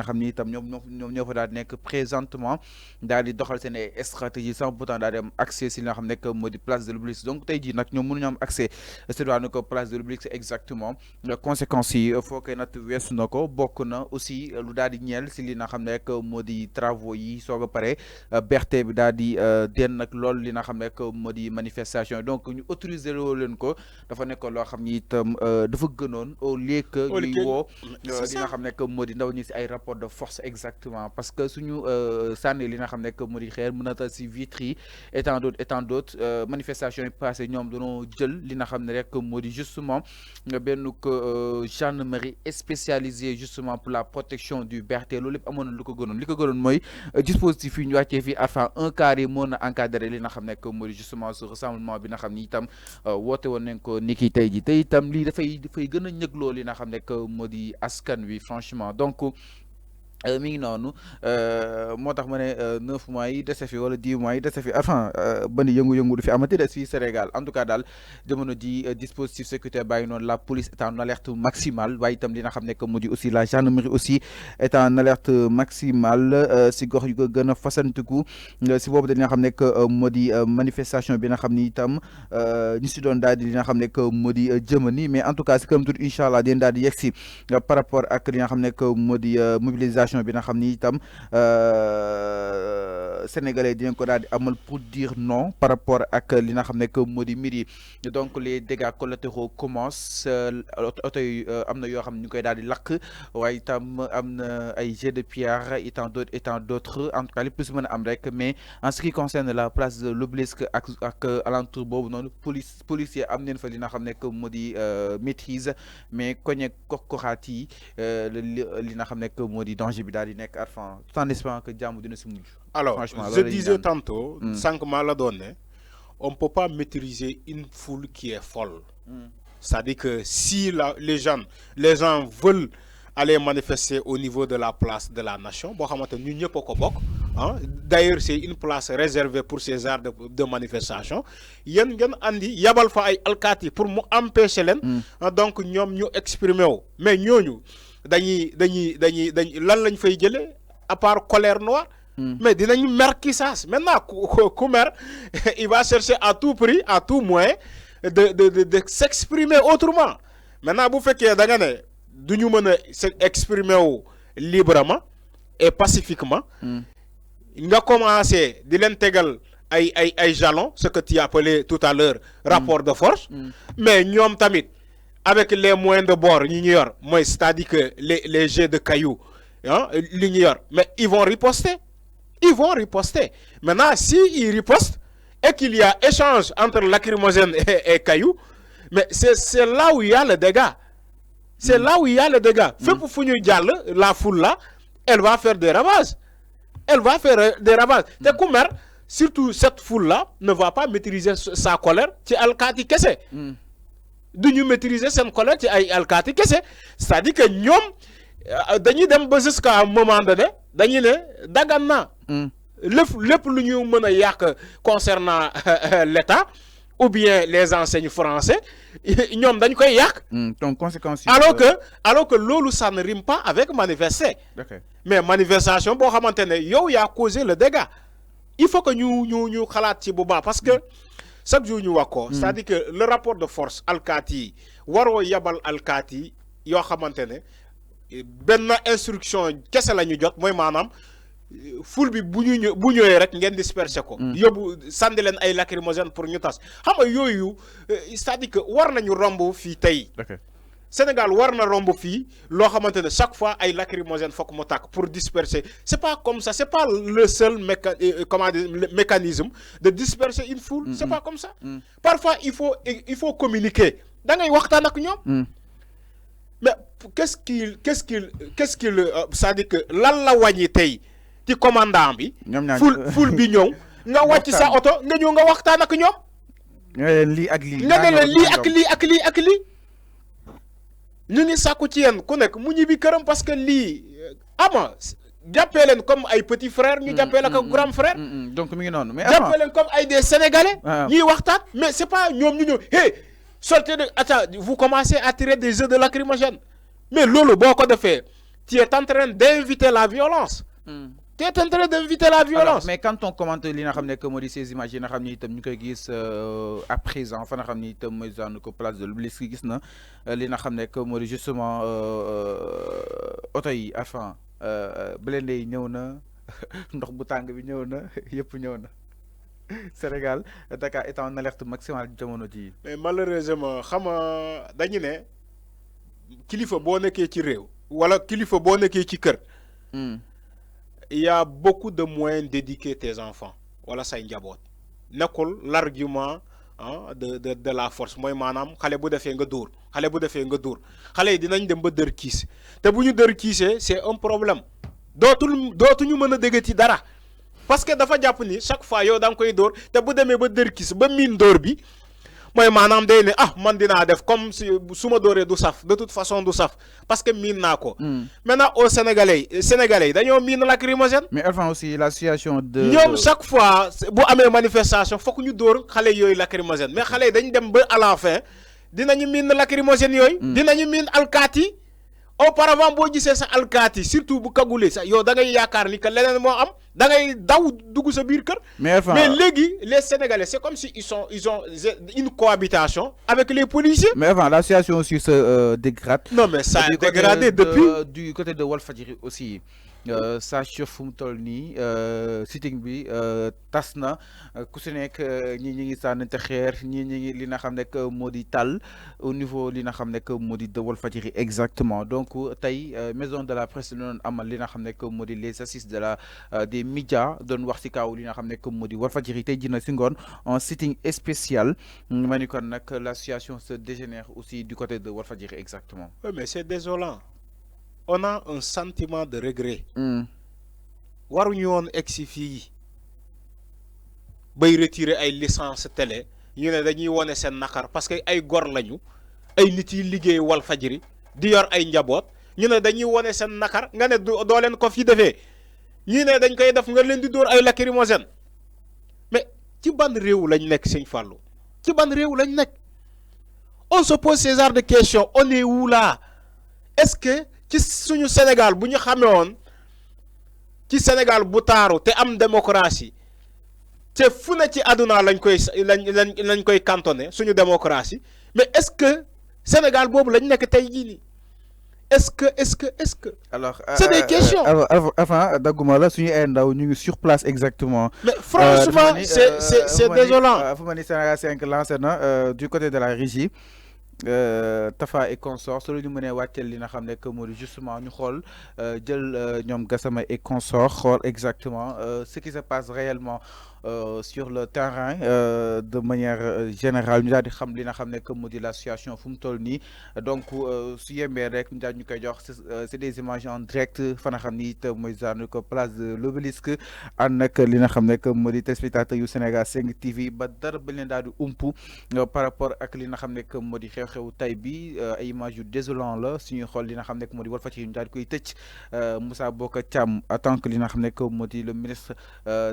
xam ni itam ñoo fa daal di nekk présentement daal di doxal seen ay stratégie sans pourtant daal di am accès si li nga xam nekk moo di place de l'Obélisque donc tey jii nag ñoom mënuñu am accès si daal ko place de l'Obélisque exactement conséquences yi foo koy nat weesu na ko bokk na aussi lu daal di ñeel si li nga xam ne rek moo di travaux yi soog a pare berte bi daal di den nag loolu li nga xam ne rek moo di manifestation donc ñu autoriser loo leen ko dafa nekk loo xam ni itam dafa gënoon au lieu que ñuy woo li nga xam ne rek moo di ndaw ñi si ay rapport de force exactement parce que suñu sànni li nga xam ne rek moo di xeer mën na ta si vitres yi et tant d'autres manifestation yi passé ñoom dañoo jël li nga xam ne rek moo di justement benn gendarmerie spécialisée justement pour la protection du BRT loolu lépp amoon na lu ko gënoon li ko gënoon mooy dispositif yi ñu wàccee fii enfin un quart yi mën a encadrer li nga xam ne que moo di justement ce rassemblement bi nga xam ni itam woote woon nañ ko ni ki tey ji te itam lii dafay gën a ñëgloo li nga xam ne que moo di askan wi franchement donc mi ngi noonu moo tax ma ne 9 mois yi dese fi wala 10 mois yi dese fi enfin ban yëngu-yëngu du fi amati des fii Sénégal en tout cas daal jamono ji dispositif sécuritaire bàyyi noonu la police est en alerte maximale waaye itam li nga xam ne que mu di aussi la gendarmerie aussi est en alerte maximale si gox yu ko gën a fasantiku si boobu dañu nga xam ne que moo di manifestation bi nga xam ni itam ñu si doon daal di li nga xam ne que moo di jëmani mais en tout cas si këram tuuti incha allah dinañ daal di yegg si par rapport ak li nga xam ne que moo di mobilisation bi nga xam ni itam sénégalais dinañ ko daal di amal pour dire non par rapport ak li nga xam ne que moo di mbir yi donc les dégâts collatéraux commencent oto yi am na yoo xam ne ñu koy daal di lakk waaye itam am na ay jets de pierre et tant d'autres en tout cas li plus mën a am rek mais en ce qui concerne la place de l'Obélisque ak alentour boobu noonu policier am neen fa li nga xam ne que moo di maîtrise mais koñe koxaat yi li nga xam ne que moo di danger bi daal di nekk arfan tout en espérant que jàmm dina si mujj. Alors, je disais tantôt, sans que mal donné, on ne peut pas maîtriser une foule qui est folle. C'est-à-dire que si les gens veulent aller manifester au niveau de la place de la nation, d'ailleurs c'est une place réservée pour ces arts de manifestation, andi yabal fa ay alkati pour mu empêcher len donc ñom ñu exprimer wu mais ñoñu dañuy lan lañ fay jëlé à part colère noire. Mais dinañu mer qui sas maintenant ku mer il va chercher à tout prix à tout moyen de s'exprimer autrement maintenant bu fekkee da nga ne duñu mën a exprimer wu librement et pacifiquement nga commencé di leen tegal ay jalons ce que tu appelais tout à l'heure rapport de force mais ñoom tamit avec les moyens de bord ñi ñu yor mooy c'est-à-dire que les jets de cailloux li ñu yor mais ils vont riposter. Maintenant, s'ils ripostent et qu'il y a échange entre lacrymogène et cailloux, mais c'est là où il y a le dégât. C'est là où il y a le dégât. Fait pour Fougnou Diallo, la foule là, elle va faire des ravages. Te Koumer, surtout cette foule là, ne va pas maîtriser sa colère. C'est Al-Kati Kesse. De nous maîtriser cette colère, c'est Al-Kati Kesse. C'est-à-dire que nous, dañuy dem ba jusqu'à un moment donné dañuy ne dagan na lépp lu ñu mën a yàq concernant l'État ou bien les enseignes français ñoom dañ koy yàq. Donc conséquence. alors que loolu ça ne rime pas avec manifester. Okay. Mais manifestation boo xamante ne yow yaa causé le dégât il faut que ñu xalaat ci bu baax parce que chaque jour ñu wax ko. c'est-à-dire que le rapport de force alkaati waroo yabal alkaati yoo xamante ne. benn instruction kese la ñu jot mooy maanaam foule bi bu ñëwee rek ngeen disperser ko. yóbbu sànni leen ay lacrymogène pour ñu tas xam nga yooyu c'est-à-dire que war nañu romb fii tey. Sénégal war na romb fii loo xamante ne chaque fois ay lacrymogène fokk mu tàkk pour disperser c'est pas comme ça c'est pas le seul mécanisme de disperser une foule. C'est pas comme ça. Parfois il faut communiquer da ngay waxtaan ak ñoom. Mais qu'est-ce qu'il c'est-à-dire que lan la wàññi tey ci commandant bi. foule bi ñëw nga wàcc sa oto nga ñëw nga waxtaan ak ñoom. nga leen lii ak lii. nga ne leen lii ak lii. ñu ngi sàkku ci yéen ku nekk mu ñibbi këram parce que lii ama jàppee leen comme ay petits frères ñu jàppee la ko grand frère. donc mi ngi noonu mais jàppee leen comme ay des sénégalais. ñuy waxtaan mais c'est pas ñoom ñu ñëw hey. Sortez de... Attends, vous commencez à tirer des œufs de lacrymogène. Mais lolo, bon, quoi de fait tu es en train d'inviter la violence. Tu es en train d'inviter la violence. Alors, mais quand on commente li nga xam ne que moo di ces images yi nga xam ne itam ñu koy gis à présent fa nga xam ne itam mooy zone ko place de l'Obélisque gis na li nga xam ne que moo di justement oto yi enfin blindé yi ñëw na ndox bu tàng bi ñëw na yëpp ñëw na Sénégal Dakar est en alerte maximale jamono ji. Mais malheureusement xam nga dañu ne kilifa boo nekkee ci réew wala kilifa boo nekkee ci kër. Il y a beaucoup de moyens d'éduquer tes enfants. Voilà ça njaboot. Nekkul l'argument de la force mooy maanaam xale bu defee nga dóor xale bu defee nga dóor xale yi dinañ dem ba dër kiis te bu ñu dër kiisee c'est un problème dootuñu mën a déggati dara parce que dafa jàpp ni chaque fois yow da nga koy dóor te bu demee ba dër kiis ba miin dóor bi mooy maanaam day ne man dinaa def comme si su ma dóoree du saf de toute façon du saf parce que miin naa ko. Maintenant au Sénégalais dañoo miin lacrymogène. Mais enfin aussi la situation de. ñoom chaque fois bu amee manifestation fokk ñu dóor xale yooyu lacrymogène mais xale yi dañ dem ba à la fin dinañu miin lacrymogène yooyu. dinañu miin alkaati auparavant boo gisee sa alkaati surtout bu kagulee sax yow da ngay yaakaar ni que leneen moo am da ngay daw dugg sa biir kër. mais léegi les Sénégalais c'est comme si ils ont une cohabitation avec les policiers. Mais enfin la situation aussi se dégrade. Non mais ça a dégradé depuis du côté de Walfadjri aussi. Saa fu mu toll nii sitting bi tas na ku si nekk ñii ñi ngi sànnante xeer ñii ñi ngi li nga xam ne moo di tàll au niveau li nga xam ne moo di de Walfadjri exactement donc tey maison de la presse la doon amal li nga xam ne moo di les assises de la des médias doon wax si kaw li nga xam ne moo di Walfadjri tey jii na si ngoon un sitting spécial ma ni kon nag la situation se dégénère aussi du côté de Walfadjri exactement. Oui mais c'est désolant. On a un sentiment de regret. waruñu woon egsi fii bay retirer ay licence télé ñu ne dañuy wone seen nakar parce que ay gor lañu ay nit yi liggéey Walfadjri di yor ay njaboot ñu ne dañuy wone seen nakar nga ne doo leen ko fi defee ñii ne dañ koy def nga leen di dóor ay lacrymogène mais ci ban réew lañ nekk Sëñ Fallou ci ban réew lañ nekk on se pose ces genres de questions on est où là est-ce que ci suñu Sénégal bu ñu xamee woon ci Sénégal bu taaru te am démocratie te fu ne ci àdduna lañ koy cantonné suñu démocratie mais est-ce que Sénégal boobu lañ nekk tey jii nii est-ce que. Alors c'est des questions. Enfin dagguma la suñu ay ndaw ñu ngi sur place exactement. Mais franchement c'est désolant. fu ma ni Sénégal 5 lancé na du côté de la régie. Tafa et consorts solo ñu mënee wàcceel li nga xam ne que moo di justement ñu xool jël ñoom Gassama et consorts xool exactement ce qui se passe réellement sur le terrain de manière générale ñu daal di xam li nga xam ne que moo di la situation fu mu toll nii donc su yembee rek ñu daal ñu koy jox c'est des images en direct fa nga xam ni it mooy genre ko place de l'Obélisque ànd nag li nga xam ne que moo di téléspectateurs yu Sénégal 5 TV ba dara ba leen daal di umpu par rapport ak li nga xam ne que moo di xew tay bi ay image yu désolant la suñuy xool li nga xam ne moo di Walfadjri ñu daal di koy tëj Moussa Bocar Thiam en tant que li nga xam ne moo di le ministre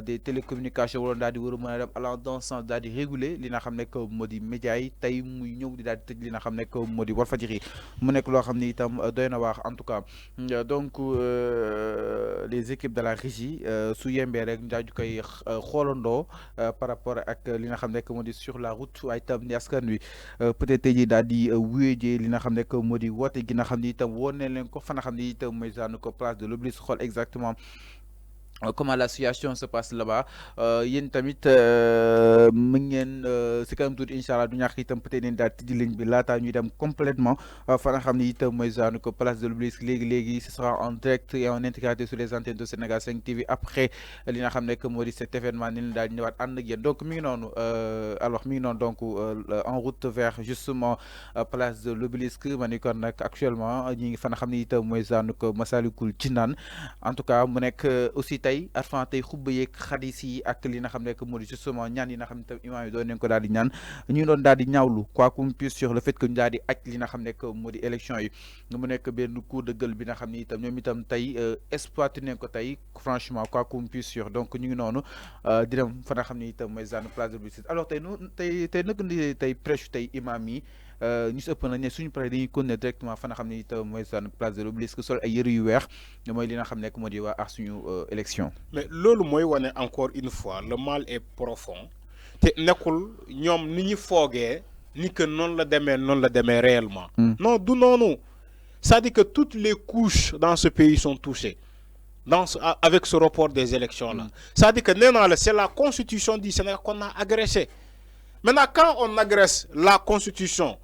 des télécommunications wala daal di war a mën a dem allant dans ce sens daal di réguler li nga xam ne moo di média yi tey muy ñëw di daal di tëj li nga xam ne moo di Walfadjri mu nekk loo xam ne itam doy na waax en tout cas donc les équipes de la régie su yembee rek ñu daal di koy xoolandoo par rapport ak li nga xam ne moo di sur la route waaye itam ni askan wi peut-être tey jii daal di wéyee li nga xam ne moo di woote gi nga xam ne itam woon nañ leen ko fa nga xam ne itam mooy genre ko place de l'Obélisque xool exactement comment la situation se passe là-bas yéen tamit mu ngeen si kanam tuuti incha allah du ñàkk itam peut-être nañ daal tijji ligne bi laataa ñuy dem complètement fa nga xam ne itam mooy genre ko place de l'Obélisque léegi ce sera en direct et en intégralité sur les antennes de Sénégal 5 TV après li nga xam ne moo di cet événement ni leen daal di ñëwaat ànd ak yéen donc mi ngi noonu alors mi ngi noonu donc en route vers justement place de l'Obélisque ma ni kon nag actuellement ñi ngi fa nga xam ne itam mooy genre ko Massalikul Jinaan en tout cas mu nekk aussi tey Arfan tey xubba yeeg xadis yi ak li nga xam ne moo di justement ñaan yi nga xam ne tam imaam yi doon nañ ko daal di ñaan ñu ngi doon daal di ñaawlu quoi qu'on puisse sur le fait que ñu daal di aj li nga xam ne moo di élection yi mu nekk benn coup de gueule bi nga xam ne itam ñoom itam tey exploité nañ ko tey franchement quoi qu'on puisse sur donc ñu ngi noonu di dem fa nga xam ne itam mooy zone place de l'Obélisque alors tey nu tey nag ni tey prêche tey imaam yi ñu si ëpp nañ ne suñu paree dañuy continuer directement fa nga xam ne itam mooy zone place de l'Obélisque sol ay yëre yu weex mooy li nga xam nekk moo di waa aar suñu élection. mais loolu mooy wane encore une fois le mal est profond te nekkul ñoom ni ñu foogee ni que non la demee réellement. Non du noonu c'est-à-dire que toutes les couches dans ce pays sont touchées avec ce report des élections là. C'est-à-dire que c'est la constitution du Sénégal qu'on a agressé. Maintenant quand on agresse la constitution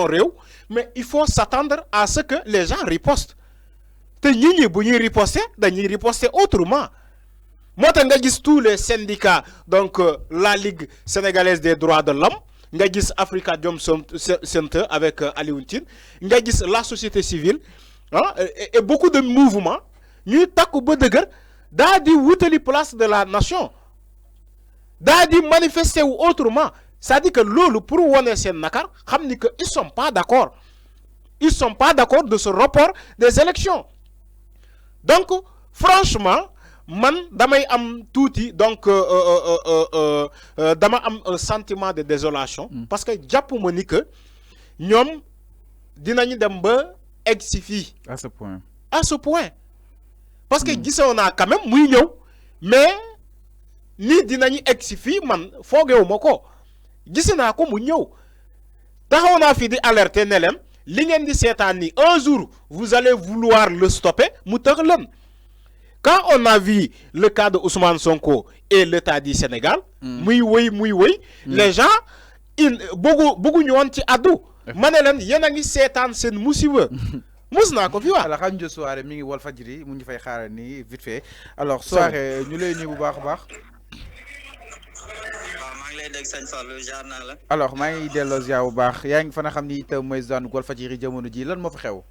réew, mais il faut s'attendre à ce que les gens ripostent. Te ñi bu ñuy riposter dañuy riposter autrement. Moo tax nga gis tous les syndicats donc la Ligue sénégalaise des droits de l'homme, nga gis Africa Jom Center avec Alioune Tine, nga gis la société civile et beaucoup de mouvements ñuy takku ba dëgër daa di wutali place de la nation daa di manifester ou autrement. C'est-à-dire que loolu pour wane seen nakar xam ni que ils sont pas d'accord de ce report des élections. Donc franchement man damay am tuuti donc dama am un sentiment de désolation parce que jàpp ma ni que ñoom dinañu dem ba egg si fii à ce point parce que gisoon naa quand même muy ñëw mais ni dinañu egg si fii man foogeewu ma ko gis naa ko mu ñëw taxaw naa fi di alerter ne leen li ngeen di seetaan ni un jour vous allez vouloir le stopper mu tëx leen. Quand on a vu le cas de Ousmane Sonko et l'État du Sénégal, les gens bëggu ñu woon ci addu ma ne leen yéen a ngi seetaan seen musiba mus naa ko fi wax. alors xam nga soirée mi ngi Walfadjri mu ngi fay xaaral nii vite fait alors soirée ñu lay nuyu bu baax a baax. alors maa ngi delloo ziar bu baax yaa ngi fa nga xam ni itam mooy zone Walfadjri jamono ji lan moo fa xew.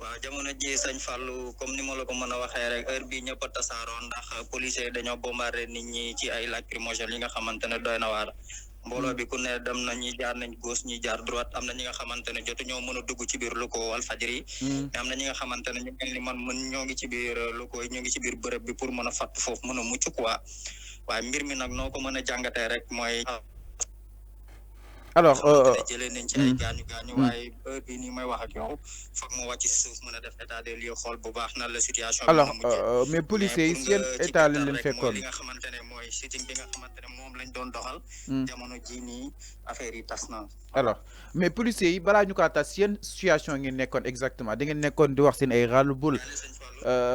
waaw jamono ji sëñ Fallou comme ni ma la ko mën a waxee rek heure bii ñëpp a tasaaroo ndax policiers dañoo bombardé nit ñi ci ay lacrymogènes yi nga xamante ne doy na waar mbooloo bi ku ne dem na ñi jaar nañ gauche ñi jaar droite am na ñi nga xamante ne jotu ñoo mën a dugg ci biir locaux Walfadjri mais am na ñi nga xamante ne ñu mel ni man ñoo ngi ci biir locaux yi ñoo ngi ci biir bërëb bi pour mën a fatt foofu mën a mucc quoi waaye mbir mi nag noo ko mën a jàngatee rek mooy. alors jëlee nañ ci ay gaañu waaye heure bii nii may wax ak yow foog ma wàcc suuf mën a def état des lieux xool bu baax na la situation. alors mais policiers yi seen état lañ leen fekkoon li nga xamante ne mooy sitting bi nga xamante ne moom lañ doon doxal. jamono ji nii affaire yi tas na. alors mais policiers yi balaa ñu ko tas yéen situation ngeen nekkoon exactement da ngeen nekkoon di wax seen ay ras-le-bol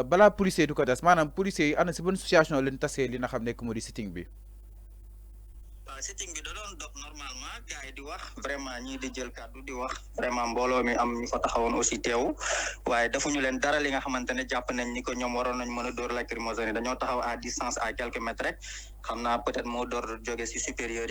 balaa policiers yi du ko tas maanaam policiers yi ana si bonne situation leen tasee li nga xam nekk moo di sitting bi. sitting bi da doon dox normalement gars yi di wax vraiment ñii di jël kàddu di wax vraiment mbooloo mi am ñu fa taxawoon aussi teew waaye defuñu leen dara li nga xamante ne jàpp nañ ni ko ñoom waroon nañ mën a dóor lacrymogène dañoo taxaw à distance à quelques mètres rek xam naa peut-être moo door jóge ci supérieur